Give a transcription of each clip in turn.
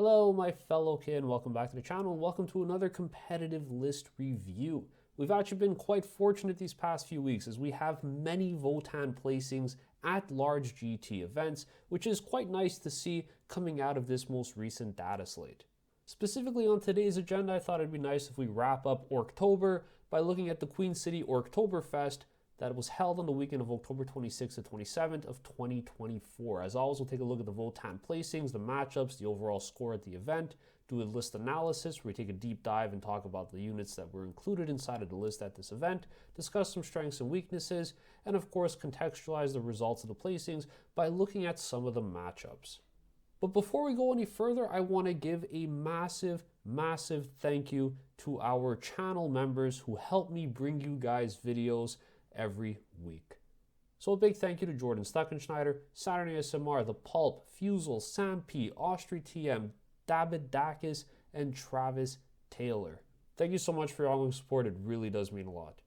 Hello my fellow kid, and welcome back to the channel, and welcome to another competitive list review. We've actually been quite fortunate these past few weeks as we have many Votann placings at large GT events, which is quite nice to see coming out of this most recent data slate. Specifically on today's agenda, I thought it'd be nice if we wrap up Orktober by looking at the Queen City Orktoberfest that was held on the weekend of October 26th to 27th of 2024. As always, we'll take a look at the Votann placings, the matchups, the overall score at the event, do a list analysis where we take a deep dive and talk about the units that were included inside of the list at this event, discuss some strengths and weaknesses, and of course contextualize the results of the placings by looking at some of the matchups. But before we go any further, I want to give a massive thank you to our channel members who help me bring you guys videos every week. So a big thank you to Jordan Stuckenschneider, Saturday SMR, The Pulp, Fusel, Sam P, Austri TM, David Dakis, and Travis Taylor. Thank you so much for your ongoing support. It really does mean a lot.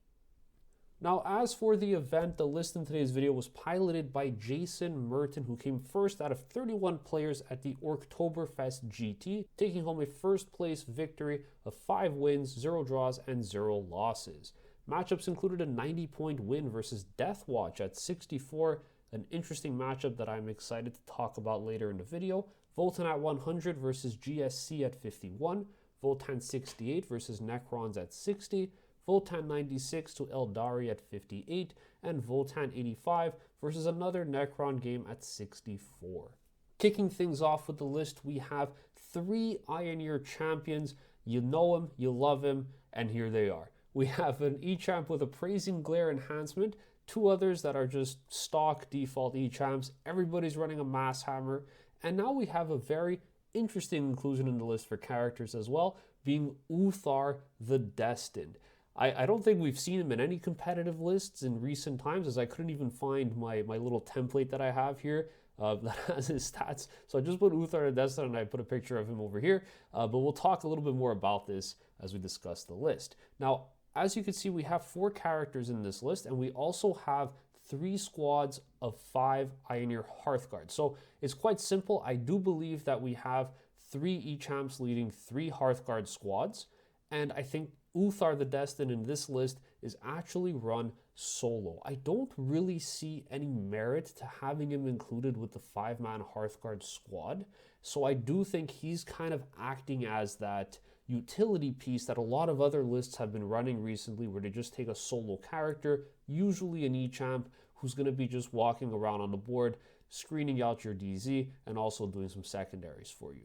Now, as for the event, the list in today's video was piloted by Jason Merton, who came first out of 31 players at the Orktoberfest GT, taking home a first place victory of 5 wins, 0 draws, and 0 losses. Matchups included a 90-point win versus Deathwatch at 64, an interesting matchup that I'm excited to talk about later in the video. Votann at 100 versus GSC at 51, Votann 68 versus Necrons at 60, Votann 96 to Eldari at 58, and Votann 85 versus another Necron game at 64. Kicking things off with the list, we have 3 Ioneer champions. You know him, you love him, and here they are. We have an E-Champ with Appraising Glare Enhancement, 2 others that are just stock default E-Champs, everybody's running a Mass Hammer, and now we have a very interesting inclusion in the list for characters as well, being Uthar the Destined. I don't think we've seen him in any competitive lists in recent times, as I couldn't even find my little template that I have here that has his stats. So I just put Uthar the Destined and I put a picture of him over here, but we'll talk a little bit more about this as we discuss the list. Now, as you can see, we have 4 characters in this list, and we also have 3 squads of 5 Ioneer Hearthguards. So it's quite simple. I do believe that we have 3 E-Champs leading 3 Hearthguard squads, and I think Uthar the Destined in this list is actually run solo. I don't really see any merit to having him included with the 5-man Hearthguard squad, so I do think he's kind of acting as that utility piece that a lot of other lists have been running recently, where they just take a solo character, usually an E-Champ, who's going to be just walking around on the board, screening out your DZ, and also doing some secondaries for you.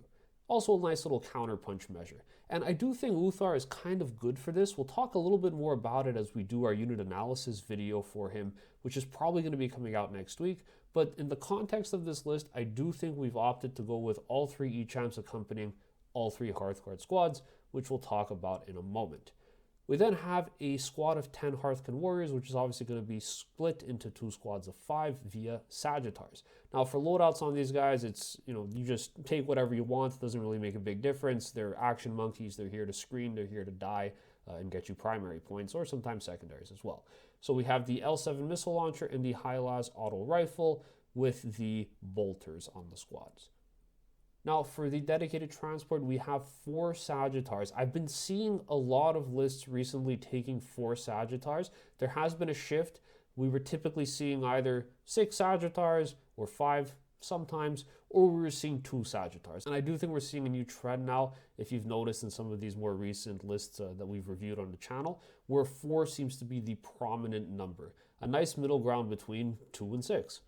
Also a nice little counterpunch measure. And I do think Uthar is kind of good for this. We'll talk a little bit more about it as we do our unit analysis video for him, which is probably going to be coming out next week. But in the context of this list, I do think we've opted to go with all 3 E-Champs accompanying all 3 Hearthguard squads, which we'll talk about in a moment. We then have a squad of 10 Hearthguard Warriors, which is obviously going to be split into 2 squads of 5 via Sagittars. Now, for loadouts on these guys, it's, you just take whatever you want. It doesn't really make a big difference. They're action monkeys. They're here to screen. They're here to die and get you primary points, or sometimes secondaries as well. So we have the L7 missile launcher and the Hylas auto rifle with the bolters on the squads. Now, for the dedicated transport, we have 4 Sagittars. I've been seeing a lot of lists recently taking 4 Sagittars. There has been a shift. We were typically seeing either 6 Sagittars or 5 sometimes, or we were seeing 2 Sagittars. And I do think we're seeing a new trend now, if you've noticed in some of these more recent lists that we've reviewed on the channel, where 4 seems to be the prominent number. A nice middle ground between 2 and 6.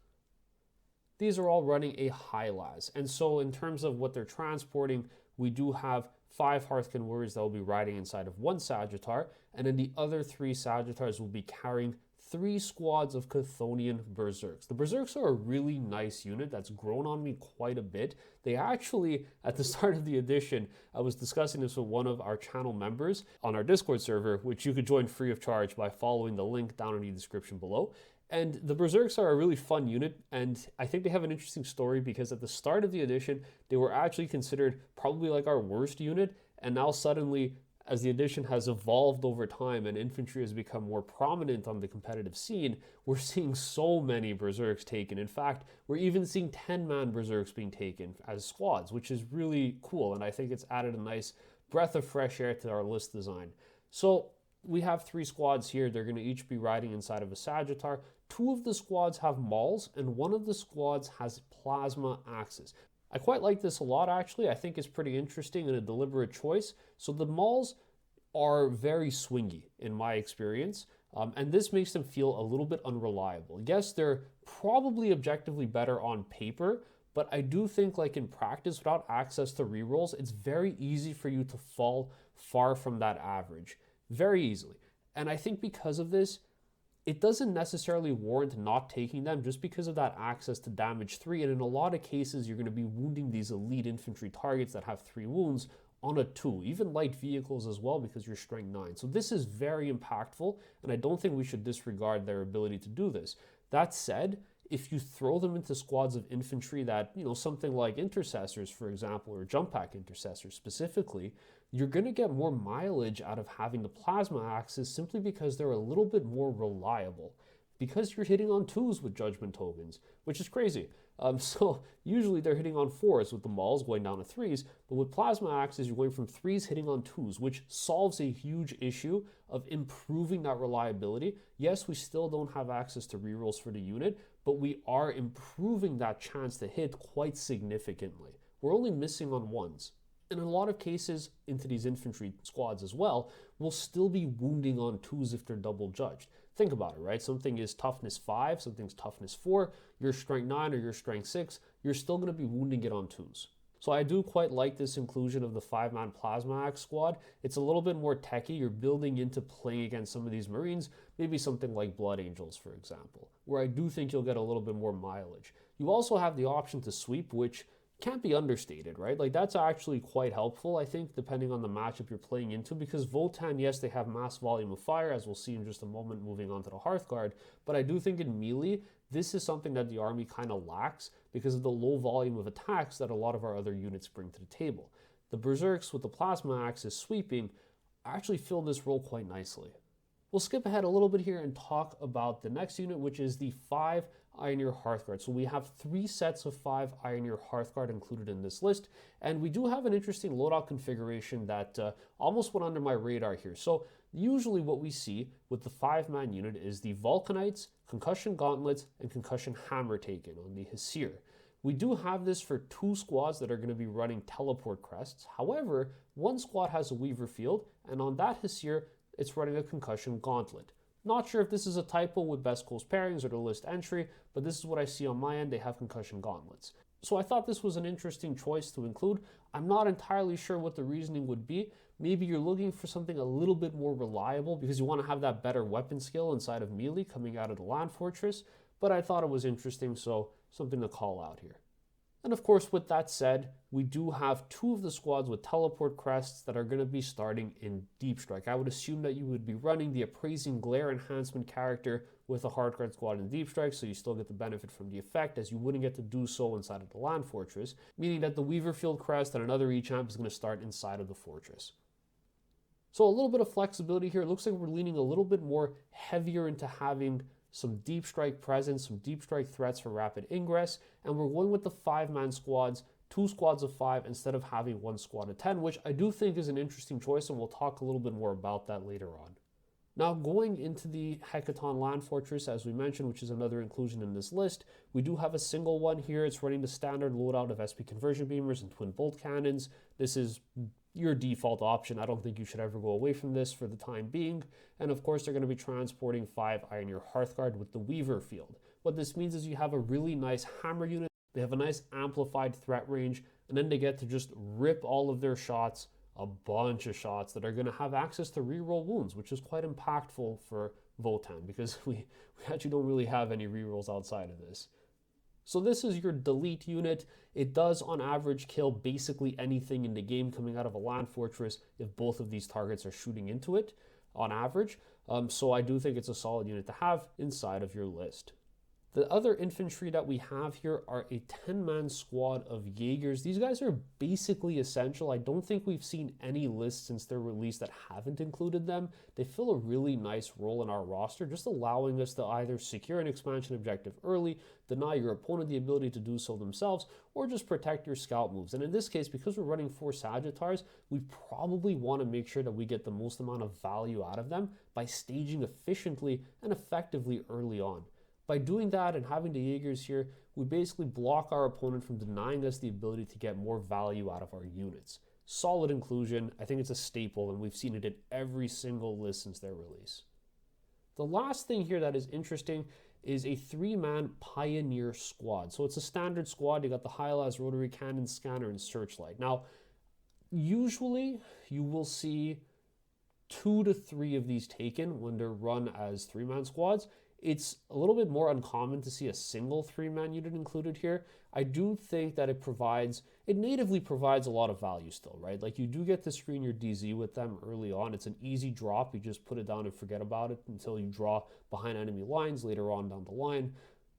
These are all running a Hylas, and so in terms of what they're transporting, we do have 5 Hearthguard Warriors that will be riding inside of 1 Sagittar, and then the other 3 Sagittars will be carrying 3 squads of Chthonian Berserks. The Berserks are a really nice unit that's grown on me quite a bit. They actually, at the start of the edition, I was discussing this with one of our channel members on our Discord server, which you could join free of charge by following the link down in the description below. And the Berserks are a really fun unit, and I think they have an interesting story because at the start of the edition, they were actually considered probably like our worst unit, and now suddenly, as the edition has evolved over time and infantry has become more prominent on the competitive scene, we're seeing so many berserks taken. In fact, we're even seeing 10-man berserks being taken as squads, which is really cool, and I think it's added a nice breath of fresh air to our list design. So we have 3 squads here. They're going to each be riding inside of a Sagittar. 2 of the squads have mauls, and 1 of the squads has plasma axes. I quite like this a lot, actually. I think it's pretty interesting and a deliberate choice. So the mauls are very swingy in my experience, and this makes them feel a little bit unreliable. Yes, they're probably objectively better on paper, but I do think, like, in practice, without access to rerolls, it's very easy for you to fall far from that average. Very easily. And I think because of this, it doesn't necessarily warrant not taking them just because of that access to damage 3. And in a lot of cases, you're going to be wounding these elite infantry targets that have 3 wounds on a 2, even light vehicles as well, because you're strength 9. So this is very impactful, and I don't think we should disregard their ability to do this. That said, if you throw them into squads of infantry that, something like intercessors, for example, or jump pack intercessors specifically, you're going to get more mileage out of having the plasma axes simply because they're a little bit more reliable. Because you're hitting on 2s with judgment tokens, which is crazy. So usually they're hitting on 4s with the mauls going down to 3s, but with plasma axes you're going from 3s hitting on 2s, which solves a huge issue of improving that reliability. Yes, we still don't have access to rerolls for the unit, but we are improving that chance to hit quite significantly. We're only missing on 1s. And in a lot of cases, into these infantry squads as well, we'll still be wounding on 2s if they're double judged. Think about it, right? Something is toughness 5, something's toughness 4, you're strength 9 or you're strength 6, you're still going to be wounding it on 2s. So I do quite like this inclusion of the 5-man Plasma Axe squad. It's a little bit more techy. You're building into playing against some of these Marines, maybe something like Blood Angels, for example, where I do think you'll get a little bit more mileage. You also have the option to sweep, which can't be understated, right? Like, that's actually quite helpful, I think, depending on the matchup you're playing into, because Votann, yes, they have mass volume of fire, as we'll see in just a moment moving on to the Hearthguard, but I do think in melee, this is something that the army kind of lacks because of the low volume of attacks that a lot of our other units bring to the table. The Berserks with the Plasma Axes sweeping actually fill this role quite nicely. We'll skip ahead a little bit here and talk about the next unit, which is the 5 Ioneer Hearthguard. So we have 3 sets of 5 Ioneer Hearthguard included in this list, and we do have an interesting loadout configuration that almost went under my radar here. So usually what we see with the 5-man unit is the Vulcanites, Concussion Gauntlets, and Concussion Hammer taken on the Hesir. We do have this for 2 squads that are going to be running Teleport Crests. However, 1 squad has a Weaver Field, and on that Hesir, it's running a Concussion Gauntlet. Not sure if this is a typo with Best Coast pairings or the list entry, but this is what I see on my end. They have Concussion Gauntlets. So I thought this was an interesting choice to include. I'm not entirely sure what the reasoning would be. Maybe you're looking for something a little bit more reliable because you want to have that better weapon skill inside of melee coming out of the Land Fortress, but I thought it was interesting, so something to call out here. And of course, with that said, we do have 2 of the squads with Teleport Crests that are going to be starting in Deep Strike. I would assume that you would be running the Appraising Glare enhancement character with a Hardguard squad in Deep Strike, so you still get the benefit from the effect, as you wouldn't get to do so inside of the Land Fortress, meaning that the Weaverfield Crest and another E-Champ is going to start inside of the Fortress. So a little bit of flexibility here. It looks like we're leaning a little bit more heavier into having some Deep Strike presence, some Deep Strike threats for rapid ingress, and we're going with the 5-man squads, 2 squads of 5 instead of having 1 squad of 10, which I do think is an interesting choice, and we'll talk a little bit more about that later on. Now, going into the Hecaton Land Fortress, as we mentioned, which is another inclusion in this list, we do have a single one here. It's running the standard loadout of SP Conversion Beamers and Twin Bolt Cannons. This is your default option. I don't think you should ever go away from this for the time being. And of course, they're going to be transporting 5 Ioneer Hearthguard with the Weaver Field. What this means is you have a really nice hammer unit. They have a nice amplified threat range, and then they get to just rip all of their shots, a bunch of shots that are going to have access to reroll wounds, which is quite impactful for Votann because we actually don't really have any rerolls outside of this. So this is your delete unit. It does on average kill basically anything in the game coming out of a Land Fortress if both of these targets are shooting into it on average. So I do think it's a solid unit to have inside of your list. The other infantry that we have here are a 10-man squad of Jaegers. These guys are basically essential. I don't think we've seen any lists since their release that haven't included them. They fill a really nice role in our roster, just allowing us to either secure an expansion objective early, deny your opponent the ability to do so themselves, or just protect your scout moves. And in this case, because we're running 4 Sagittars, we probably want to make sure that we get the most amount of value out of them by staging efficiently and effectively early on. By doing that and having the Jaegers here, we basically block our opponent from denying us the ability to get more value out of our units. Solid inclusion. I think it's a staple, and we've seen it in every single list since their release. The last thing here that is interesting is a 3-man Pioneer squad. So it's a standard squad. You got the Hylas, Rotary Cannon, Scanner, and Searchlight. Now, usually you will see 2 to 3 of these taken when they're run as 3-man squads. It's a little bit more uncommon to see a single 3-man unit included here. I do think that it natively provides a lot of value still, right? Like, you do get to screen your DZ with them early on. It's an easy drop. You just put it down and forget about it until you draw behind enemy lines later on down the line,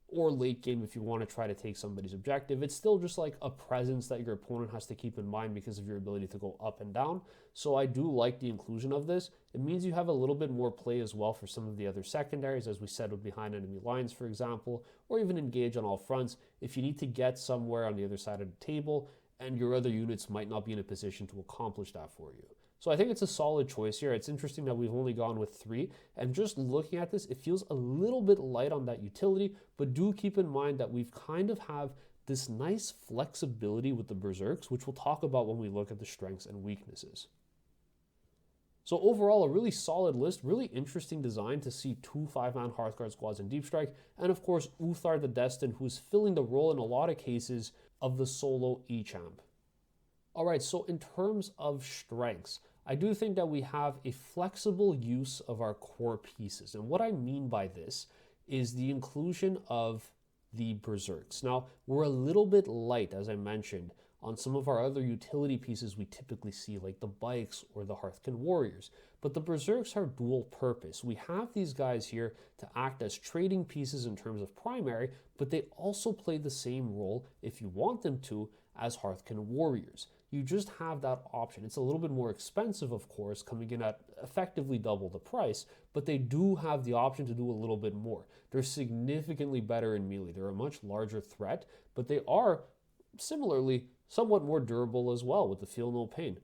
or late game if you want to try to take somebody's objective. It's still just like a presence that your opponent has to keep in mind because of your ability to go up and down. So I do like the inclusion of this. It means you have a little bit more play as well for some of the other secondaries, as we said, with behind enemy lines, for example, or even engage on all fronts if you need to get somewhere on the other side of the table and your other units might not be in a position to accomplish that for you. So I think it's a solid choice here. It's interesting that we've only gone with 3, and just looking at this, it feels a little bit light on that utility, but do keep in mind that we've kind of have this nice flexibility with the Berserks, which we'll talk about when we look at the strengths and weaknesses. So overall, a really solid list, really interesting design to see 2 5-man Hearthguard squads in Deep Strike, and of course Uthar the Destined, who's filling the role in a lot of cases of the solo E-champ. All right, so in terms of strengths, I do think that we have a flexible use of our core pieces. And what I mean by this is the inclusion of the Berserks. Now, we're a little bit light, as I mentioned, on some of our other utility pieces we typically see, like the bikes or the Hearthkin Warriors. But the Berserks are dual purpose. We have these guys here to act as trading pieces in terms of primary, but they also play the same role, if you want them to, as Hearthkin Warriors. You just have that option. It's a little bit more expensive, of course, coming in at effectively double the price, but they do have the option to do a little bit more. They're significantly better in melee. They're a much larger threat, but they are similarly somewhat more durable as well with the Feel No Pain.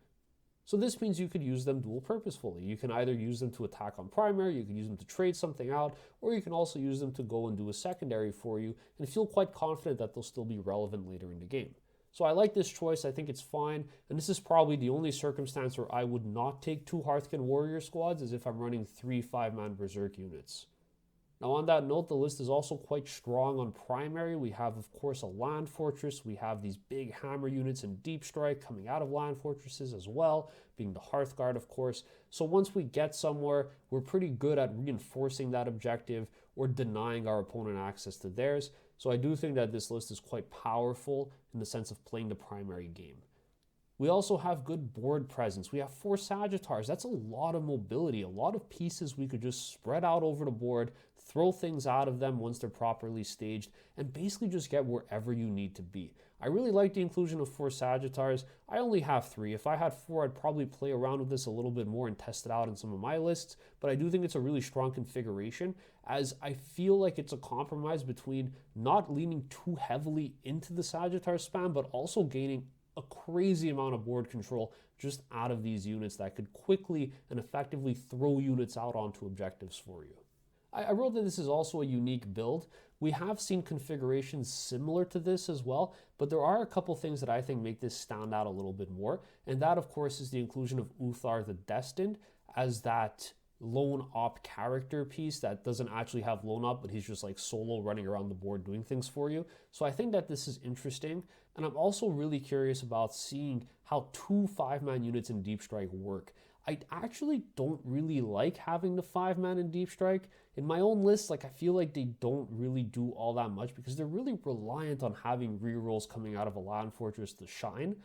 So this means you could use them dual purposefully. You can either use them to attack on primary, you can use them to trade something out, or you can also use them to go and do a secondary for you and feel quite confident that they'll still be relevant later in the game. So I like this choice. I think it's fine. And this is probably the only circumstance where I would not take 2 Hearthkin Warrior squads, is if I'm running 3 5-man Berserk units. Now, on that note, the list is also quite strong on primary. We have, of course, a Land Fortress. We have these big hammer units in Deep Strike coming out of Land Fortresses as well, being the Hearthguard, of course. So once we get somewhere, we're pretty good at reinforcing that objective or denying our opponent access to theirs. So I do think that this list is quite powerful in the sense of playing the primary game. We also have good board presence. We have 4 Sagittars. That's a lot of mobility, a lot of pieces we could just spread out over the board, throw things out of them once they're properly staged, and basically just get wherever you need to be. I really like the inclusion of 4 Sagittars. I only have 3. If I had 4, I'd probably play around with this a little bit more and test it out in some of my lists, but I do think it's a really strong configuration, as I feel like it's a compromise between not leaning too heavily into the Sagittar spam, but also gaining a crazy amount of board control just out of these units that could quickly and effectively throw units out onto objectives for you. I wrote that this is also a unique build. We have seen configurations similar to this as well, but there are a couple things that I think make this stand out a little bit more, and that, of course, is the inclusion of Uthar the Destined as that lone op character piece that doesn't actually have lone op, but he's just like solo running around the board doing things for you. So I think that this is interesting, and I'm also really curious about seeing how 2 5-man units in Deep Strike work. I actually don't really like having the 5-man in Deep Strike. In my own list, I feel like they don't really do all that much because they're really reliant on having rerolls coming out of a Land Fortress to shine.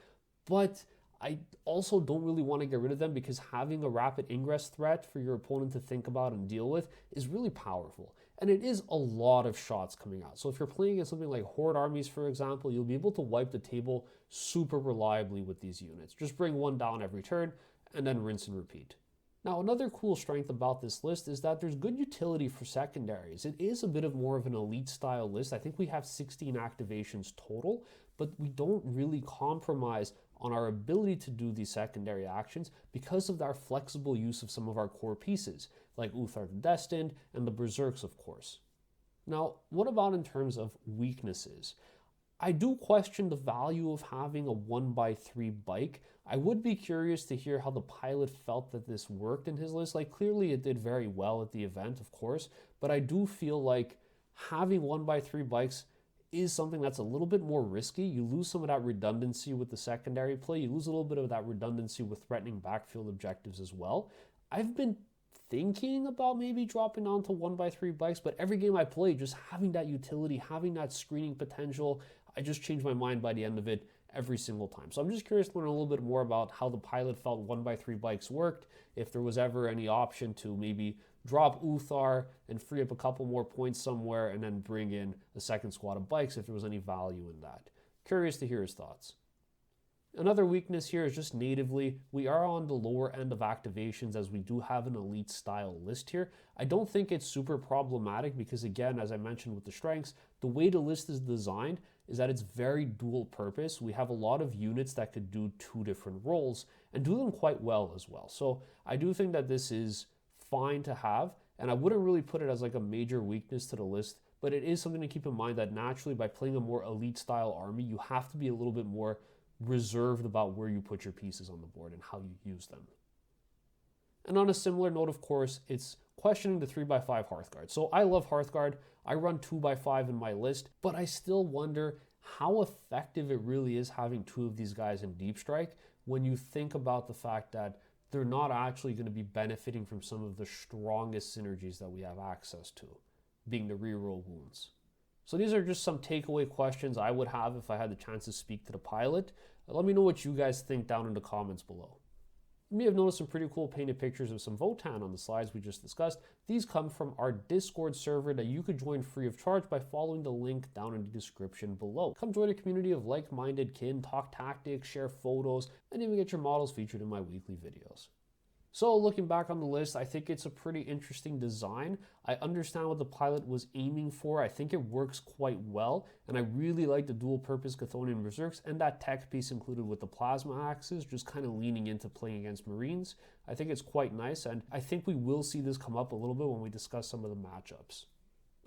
But I also don't really want to get rid of them because having a rapid ingress threat for your opponent to think about and deal with is really powerful. And it is a lot of shots coming out. So if you're playing against something like Horde armies, for example, you'll be able to wipe the table super reliably with these units. Just bring one down every turn and then rinse and repeat. Now, another cool strength about this list is that there's good utility for secondaries. It is a bit of more of an elite style list. I think we have 16 activations total, but we don't really compromise on our ability to do these secondary actions because of our flexible use of some of our core pieces, like Uthar the Destined and the Berserks, of course. Now, what about in terms of weaknesses? I do question the value of having a 1x3 bike. I would be curious to hear how the pilot felt that this worked in his list. Like, clearly it did very well at the event, of course, but I do feel like having 1x3 bikes is something that's a little bit more risky. You lose some of that redundancy with the secondary play. You lose a little bit of that redundancy with threatening backfield objectives as well. I've been thinking about maybe dropping down to 1x3 bikes, but every game I play, just having that utility, having that screening potential, I just change my mind by the end of it every single time. So I'm just curious to learn a little bit more about how the pilot felt 1x3 bikes worked, if there was ever any option to maybe drop Uthar and free up a couple more points somewhere and then bring in a second squad of bikes if there was any value in that. Curious to hear his thoughts. Another weakness here is just natively, we are on the lower end of activations as we do have an elite style list here. I don't think it's super problematic because, again, as I mentioned with the strengths, the way the list is designed is that it's very dual purpose. We have a lot of units that could do two different roles and do them quite well as well. So I do think that this is fine to have, and I wouldn't really put it as like a major weakness to the list, but it is something to keep in mind that naturally by playing a more elite style army, you have to be a little bit more reserved about where you put your pieces on the board and how you use them. And on a similar note, of course, it's questioning the 3x5 Hearthguard. So I love Hearthguard. I run 2x5 in my list, but I still wonder how effective it really is having two of these guys in Deep Strike when you think about the fact that they're not actually going to be benefiting from some of the strongest synergies that we have access to, being the reroll wounds. So these are just some takeaway questions I would have if I had the chance to speak to the pilot. Let me know what you guys think down in the comments below. You may have noticed some pretty cool painted pictures of some Votann on the slides we just discussed. These come from our Discord server that you could join free of charge by following the link down in the description below. Come join a community of like-minded kin, talk tactics, share photos, and even get your models featured in my weekly videos. So looking back on the list, I think it's a pretty interesting design. I understand what the pilot was aiming for. I think it works quite well. And I really like the dual purpose Chthonian Berserks and that tech piece included with the plasma axes, just kind of leaning into playing against Marines. I think it's quite nice. And I think we will see this come up a little bit when we discuss some of the matchups.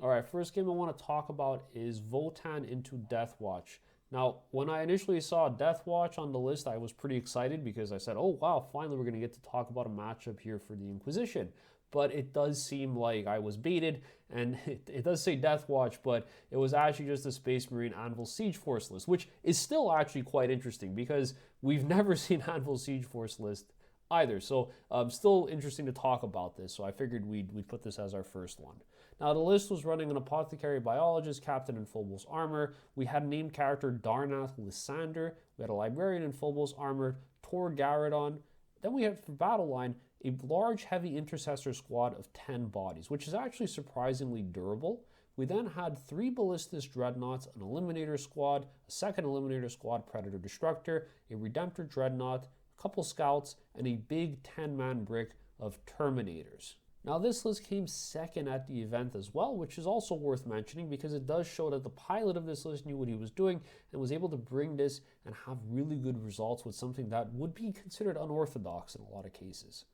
All right, first game I want to talk about is Votann into Deathwatch. Now, when I initially saw Deathwatch on the list, I was pretty excited because I said, oh wow, finally we're going to get to talk about a matchup here for the Inquisition. But it does seem like I was baited, and it does say Deathwatch, but it was actually just a Space Marine Anvil Siege Force list, which is still actually quite interesting because we've never seen Anvil Siege Force list either. So still interesting to talk about this, so I figured we'd put this as our first one. Now, the list was running an Apothecary Biologist, Captain in Phobos Armor. We had a named character, Darnath Lysander. We had a Librarian in Phobos Armor, Tor Garadon. Then we had, for Battle Line, a large, heavy Intercessor squad of 10 bodies, which is actually surprisingly durable. We then had 3 Ballistus Dreadnoughts, an Eliminator squad, a second Eliminator squad, Predator Destructor, a Redemptor Dreadnought, a couple Scouts, and a big 10-man brick of Terminators. Now, this list came second at the event as well, which is also worth mentioning because it does show that the pilot of this list knew what he was doing and was able to bring this and have really good results with something that would be considered unorthodox in a lot of cases.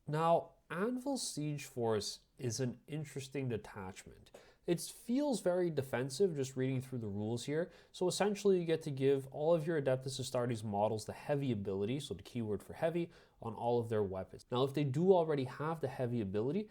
Now, Anvil Siege Force is an interesting detachment. It feels very defensive just reading through the rules here. So essentially you get to give all of your Adeptus Astartes models the heavy ability, so the keyword for heavy, on all of their weapons. Now if they do already have the heavy ability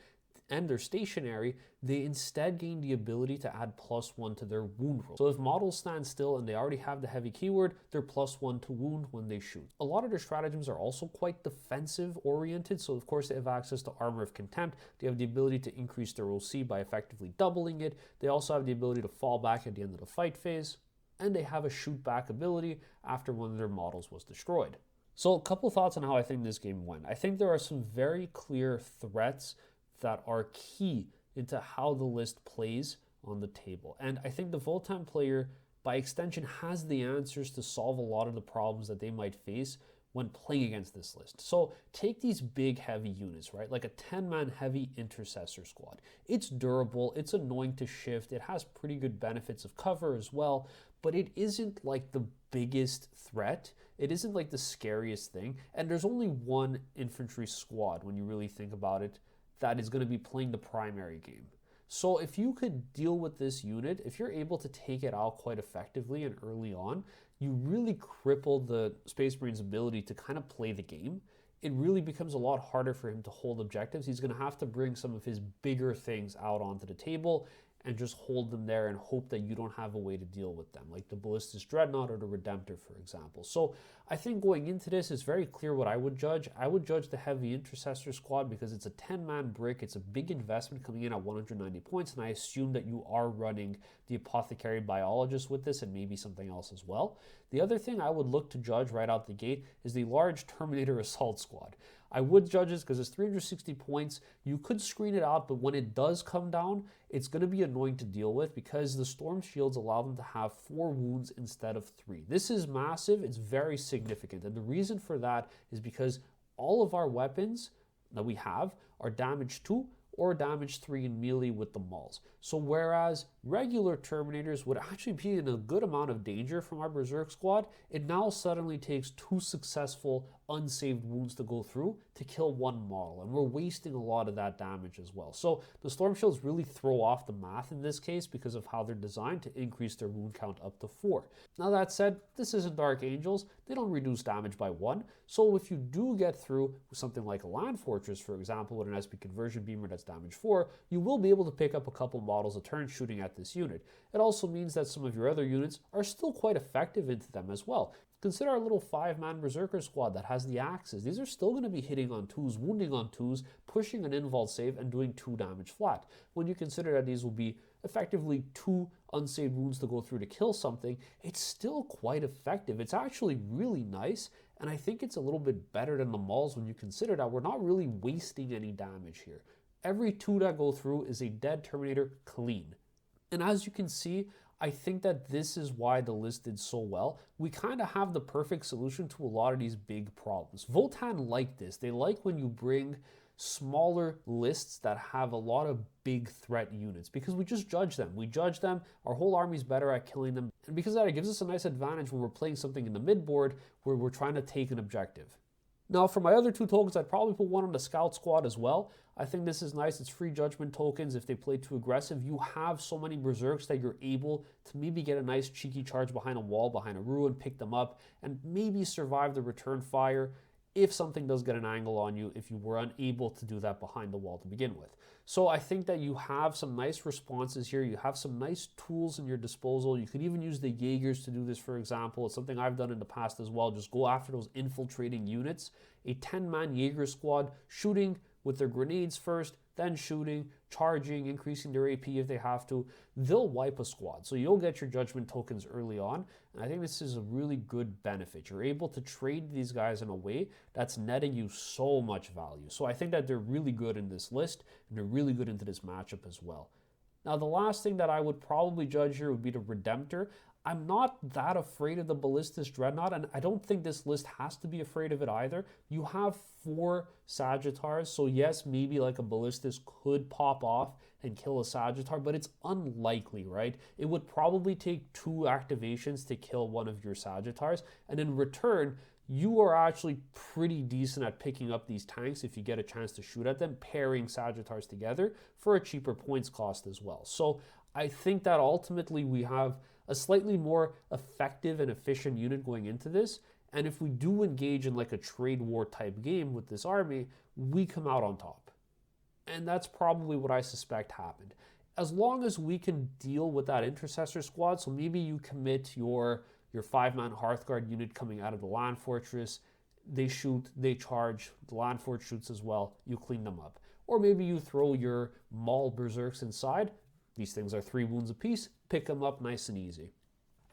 and they're stationary, they instead gain the ability to add +1 to their wound roll. So if models stand still and they already have the heavy keyword, they're +1 to wound when they shoot. A lot of their stratagems are also quite defensive oriented, so of course they have access to Armor of Contempt. They have the ability to increase their OC by effectively doubling it. They also have the ability to fall back at the end of the fight phase, and they have a shoot back ability after one of their models was destroyed. So a couple thoughts on how I think this game went. I think there are some very clear threats that are key into how the list plays on the table. And I think the Votann player, by extension, has the answers to solve a lot of the problems that they might face when playing against this list. So take these big heavy units, right? Like a 10-man heavy intercessor squad. It's durable, it's annoying to shift, it has pretty good benefits of cover as well, but it isn't like the biggest threat. It isn't like the scariest thing. And there's only one infantry squad, when you really think about it, that is going to be playing the primary game. So if you could deal with this unit, if you're able to take it out quite effectively and early on, you really cripple the Space Marine's ability to kind of play the game. It really becomes a lot harder for him to hold objectives. He's going to have to bring some of his bigger things out onto the table and just hold them there and hope that you don't have a way to deal with them, like the Ballistic Dreadnought or the Redemptor, for example. So I think going into this, it's very clear what I would judge. I would judge the Heavy Intercessor squad because it's a 10-man brick. It's a big investment coming in at 190 points, and I assume that you are running the Apothecary Biologist with this and maybe something else as well. The other thing I would look to judge right out the gate is the large Terminator Assault squad. I would judge this because it's 360 points. You could screen it out, but when it does come down, it's going to be annoying to deal with because the Storm Shields allow them to have 4 wounds instead of 3. This is massive. It's very significant. And the reason for that is because all of our weapons that we have are damage 2 or damage 3 in melee with the mauls. So whereas regular Terminators would actually be in a good amount of danger from our Berserk squad, it now suddenly takes 2 successful unsaved wounds to go through to kill 1 maul, and we're wasting a lot of that damage as well. So the Storm Shields really throw off the math in this case because of how they're designed to increase their wound count up to 4. Now that said, this isn't Dark Angels. They don't reduce damage by 1. So if you do get through with something like a Land Fortress, for example, with an SP Conversion Beamer that's damage 4, you will be able to pick up a couple models a turn shooting at this unit. It also means that some of your other units are still quite effective into them as well. Consider our little 5-man Berserker squad that has the axes. These are still going to be hitting on 2s, wounding on 2s, pushing an invuln save, and doing 2 damage flat. When you consider that these will be effectively 2 unsaved wounds to go through to kill something, it's still quite effective. It's actually really nice, and I think it's a little bit better than the mauls when you consider that we're not really wasting any damage here. Every 2 that go through is a dead Terminator clean. And as you can see, I think that this is why the list did so well. We kind of have the perfect solution to a lot of these big problems. Votann like this. They like when you bring smaller lists that have a lot of big threat units because we just judge them. We judge them, our whole army's better at killing them, and because of that, it gives us a nice advantage when we're playing something in the mid-board where we're trying to take an objective. Now, for my other 2 tokens, I'd probably put one on the Scout Squad as well. I think this is nice. It's free judgment tokens. If they play too aggressive, you have so many Berserks that you're able to maybe get a nice cheeky charge behind a wall, behind a ruin, pick them up, and maybe survive the return fire if something does get an angle on you, if you were unable to do that behind the wall to begin with. So I think that you have some nice responses here. You have some nice tools in your disposal. You could even use the Jaegers to do this, for example. It's something I've done in the past as well. Just go after those infiltrating units. A 10-man Jaeger squad shooting with their grenades first, then shooting, charging, increasing their AP if they have to. They'll wipe a squad. So you'll get your judgment tokens early on. And I think this is a really good benefit. You're able to trade these guys in a way that's netting you so much value. So I think that they're really good in this list, and they're really good into this matchup as well. Now, the last thing that I would probably judge here would be the Redemptor. I'm not that afraid of the Ballistic Dreadnought, and I don't think this list has to be afraid of it either. You have 4 Sagittars, so yes, maybe like a Ballistic could pop off and kill a Sagittar, but it's unlikely, right? It would probably take 2 activations to kill one of your Sagittars, and in return, you are actually pretty decent at picking up these tanks if you get a chance to shoot at them, pairing Sagittars together for a cheaper points cost as well. So I think that ultimately we have a slightly more effective and efficient unit going into this. And if we do engage in like a trade war type game with this army, we come out on top. And that's probably what I suspect happened. As long as we can deal with that intercessor squad, so maybe you commit your 5-man Hearthguard unit coming out of the Land Fortress, they shoot, they charge, the Land Fort shoots as well, you clean them up. Or maybe you throw your Maul Berserks inside. These things are 3 wounds apiece, pick them up nice and easy.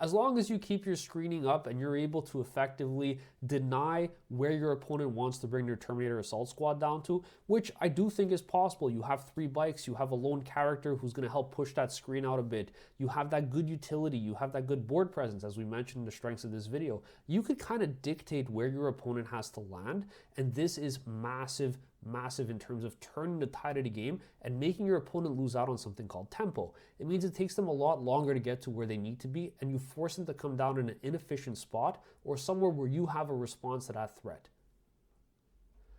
As long as you keep your screening up and you're able to effectively deny where your opponent wants to bring their Terminator Assault Squad down to, which I do think is possible. You have 3 bikes, you have a lone character who's going to help push that screen out a bit, you have that good utility, you have that good board presence, as we mentioned in the strengths of this video. You could kind of dictate where your opponent has to land, and this is massive in terms of turning the tide of the game and making your opponent lose out on something called tempo. It means it takes them a lot longer to get to where they need to be, and you force them to come down in an inefficient spot or somewhere where you have a response to that threat.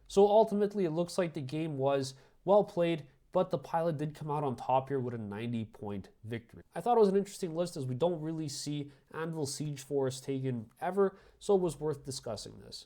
So ultimately, it looks like the game was well played, but the pilot did come out on top here with a 90-point victory. I thought it was an interesting list as we don't really see Anvil Siege Force taken ever, so it was worth discussing this.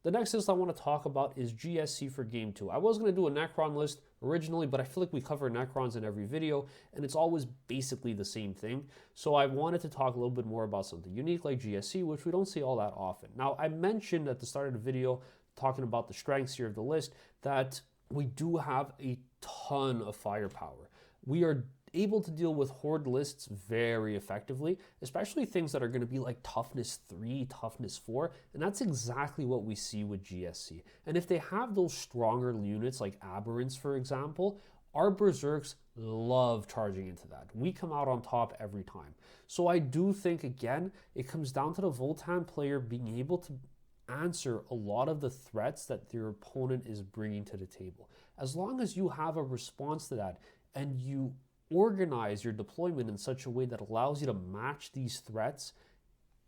The next list I want to talk about is GSC for Game 2. I was going to do a Necron list originally, but I feel like we cover Necrons in every video, and it's always basically the same thing. So I wanted to talk a little bit more about something unique like GSC, which we don't see all that often. Now, I mentioned at the start of the video, talking about the strengths here of the list, that we do have a ton of firepower. We are able to deal with horde lists very effectively, especially things that are going to be like toughness 3, toughness 4, and that's exactly what we see with GSC. And if they have those stronger units like Aberrants, for example, our Berserks love charging into that. We come out on top every time. So I do think, again, it comes down to the Votann player being able to answer a lot of the threats that their opponent is bringing to the table. As long as you have a response to that and you organize your deployment in such a way that allows you to match these threats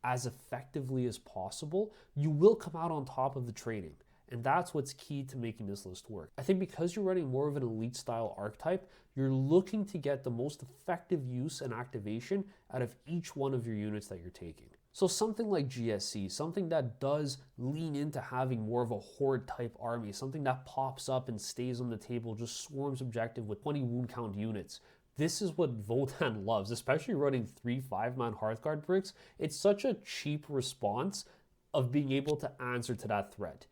as effectively as possible, you will come out on top of the trading. And that's what's key to making this list work. I think because you're running more of an elite style archetype, you're looking to get the most effective use and activation out of each one of your units that you're taking. So something like GSC, something that does lean into having more of a horde type army, something that pops up and stays on the table, just swarms objective with 20 wound count units. This is what Votann loves, especially running 3 5-man Hearthguard bricks. It's such a cheap response of being able to answer to that threat.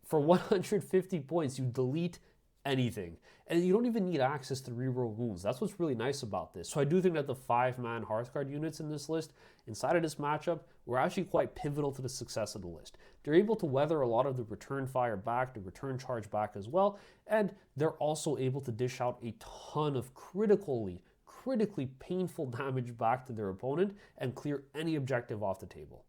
For 150 points, you delete anything. And you don't even need access to reroll wounds. That's what's really nice about this. So I do think that the 5-man Hearthguard units in this list, inside of this matchup, were actually quite pivotal to the success of the list. They're able to weather a lot of the return fire back, the return charge back as well, and they're also able to dish out a ton of critically painful damage back to their opponent and clear any objective off the table.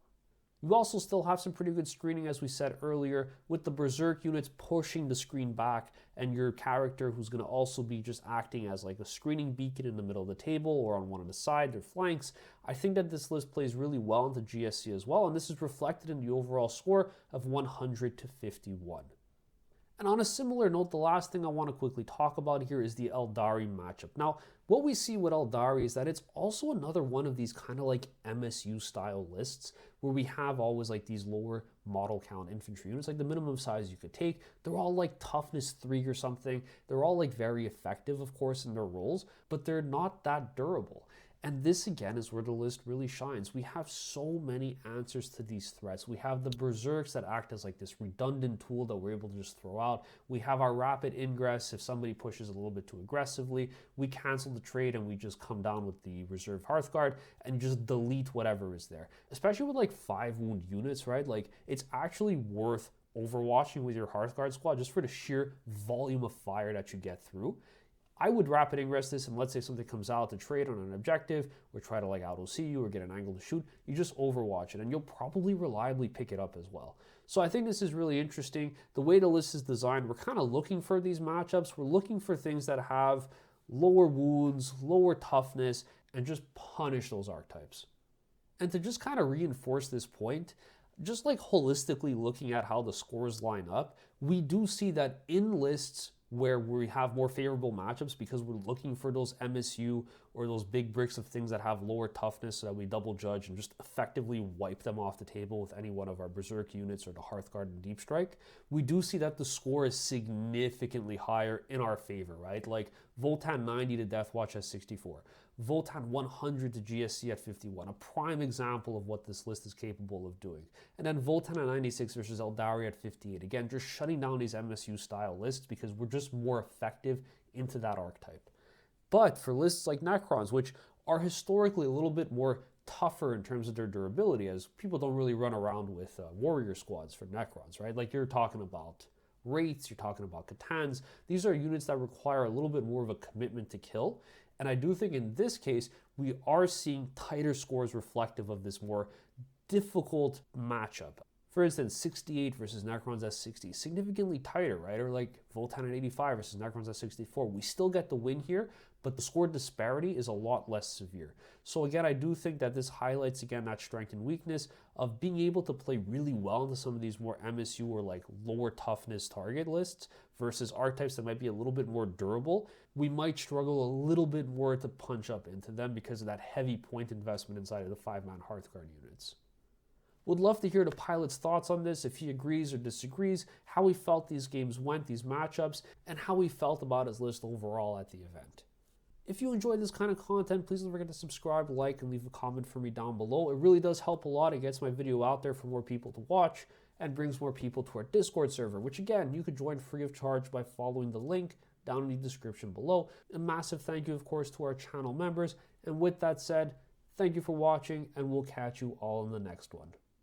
You also still have some pretty good screening, as we said earlier, with the Berserk units pushing the screen back and your character who's going to also be just acting as like a screening beacon in the middle of the table or on one of the side, their flanks. I think that this list plays really well into GSC as well, and this is reflected in the overall score of 100 to 51. And on a similar note, the last thing I want to quickly talk about here is the Eldari matchup. Now, what we see with Eldari is that it's also another one of these kind of like MSU style lists where we have always like these lower model count infantry units, like the minimum size you could take. They're all like toughness 3 or something. They're all like very effective, of course, in their roles, but they're not that durable. And this, again, is where the list really shines. We have so many answers to these threats. We have the Berserks that act as like this redundant tool that we're able to just throw out. We have our rapid ingress. If somebody pushes a little bit too aggressively, we cancel the trade and we just come down with the reserve Hearthguard and just delete whatever is there. Especially with like 5 wound units, right? Like, it's actually worth overwatching with your Hearthguard squad just for the sheer volume of fire that you get through. I would rapid ingress this, and let's say something comes out to trade on an objective, or try to like auto-see you, or get an angle to shoot, you just overwatch it, and you'll probably reliably pick it up as well. So I think this is really interesting. The way the list is designed, we're kind of looking for these matchups. We're looking for things that have lower wounds, lower toughness, and just punish those archetypes. And to just kind of reinforce this point, just like holistically looking at how the scores line up, we do see that in lists where we have more favorable matchups because we're looking for those MSU or those big bricks of things that have lower toughness so that we double judge and just effectively wipe them off the table with any one of our Berserk units or the Hearthguard and Deep Strike, we do see that the score is significantly higher in our favor, right? Like Votann 90 to Deathwatch at 64. Votann 100 to GSC at 51, a prime example of what this list is capable of doing. And then Votann at 96 versus Eldari at 58. Again, just shutting down these MSU style lists because we're just more effective into that archetype. But for lists like Necrons, which are historically a little bit more tougher in terms of their durability, as people don't really run around with warrior squads for Necrons, right? Like you're talking about Wraiths, you're talking about C'tans. These are units that require a little bit more of a commitment to kill. And I do think in this case, we are seeing tighter scores reflective of this more difficult matchup. For instance, 68 versus Necrons at 60, significantly tighter, right? Or like Votann at 85 versus Necrons at 64. We still get the win here, but the score disparity is a lot less severe. So again, I do think that this highlights again that strength and weakness of being able to play really well into some of these more MSU or like lower toughness target lists versus archetypes that might be a little bit more durable. We might struggle a little bit more to punch up into them because of that heavy point investment inside of the 5-man Hearthguard units. Would love to hear the pilot's thoughts on this, if he agrees or disagrees, how he felt these games went, these matchups, and how he felt about his list overall at the event. If you enjoyed this kind of content, please don't forget to subscribe, like, and leave a comment for me down below. It really does help a lot. It gets my video out there for more people to watch and brings more people to our Discord server, which again, you could join free of charge by following the link down in the description below. A massive thank you, of course, to our channel members. And with that said, thank you for watching, and we'll catch you all in the next one.